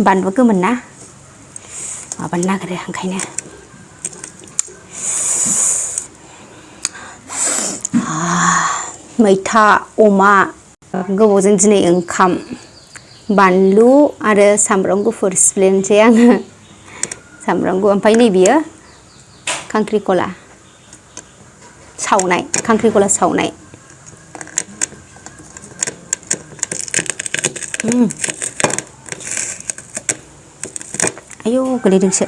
बानलु गोमोन ना माबानो नागिरो ओंखायनो मैथा अमा गोबावजों दिनै ओंखाम बानलु आरो सामब्राम गुफुर सिफ्लेनोसै आङो सामब्राम गुफुर ओमफ्राय नै बियो खांख्रिखला सावनाय खांख्रिखला सावनाय आयौ गोलैदोंसो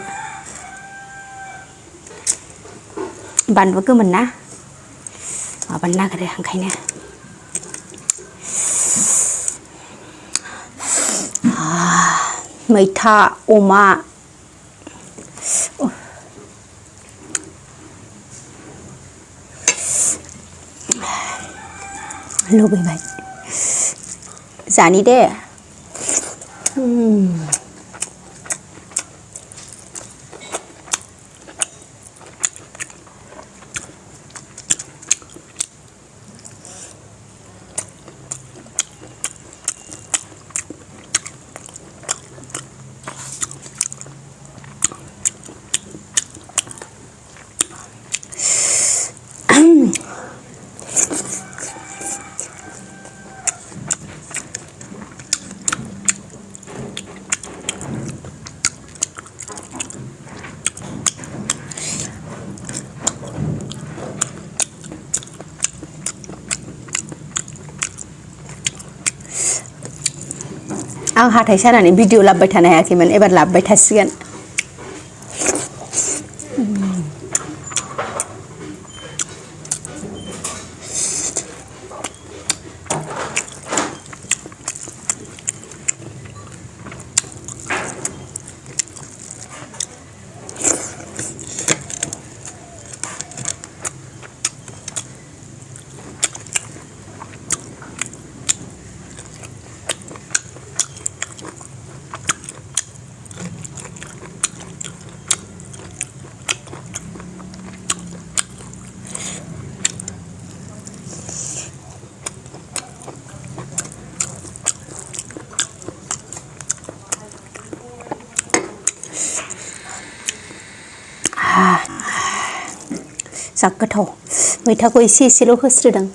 बानलु गोमोन ना माबानो नागिरो ओंखायनो मैथा अमा लुबैबाय जानि दे आं हाथाय सानानै भिडिअ लाबोबाय थानो हायाखैमोन एबार लाबोबाय थासिगोन जा गोथाव मैथाखौ एसेल' होस्रोदों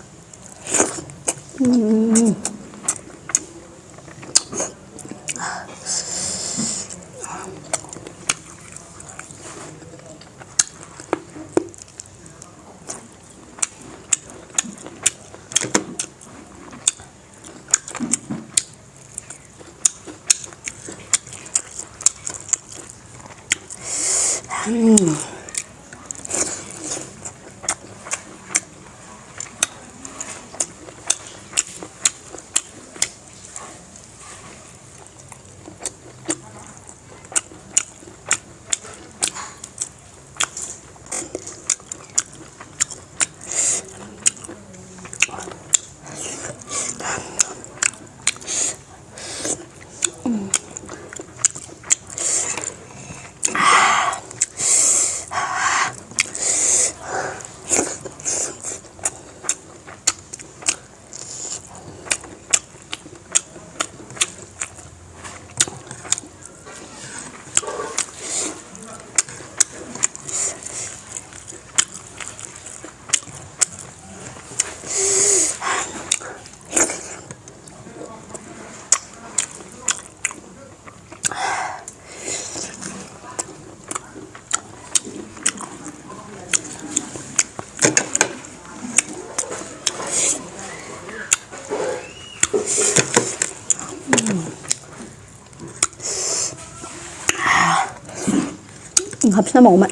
habis mau mak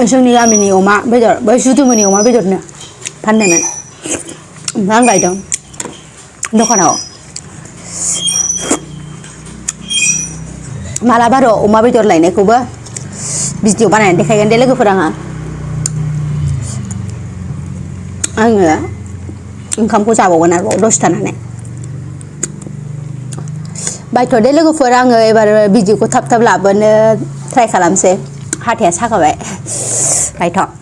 जोंनि गामिनि अमा बेदर बै जुदुमोनि अमा बेदरनो फाननायमोन ओमफ्राय आं गायदों दखानाव मालाबा र' अमा बेदर लायनायखौबो भिडिअ बानायनानै देखायगोन दे लोगोफोर आङो ओंखामखौ जाबावगोन आरोबाव दसे थानानै बायथ' दे लोगोफोर आङो एबार भिडिअखौ थाब थाब लाबोनो ट्राइ खालामसै हाथाया साखाबाय बायथ'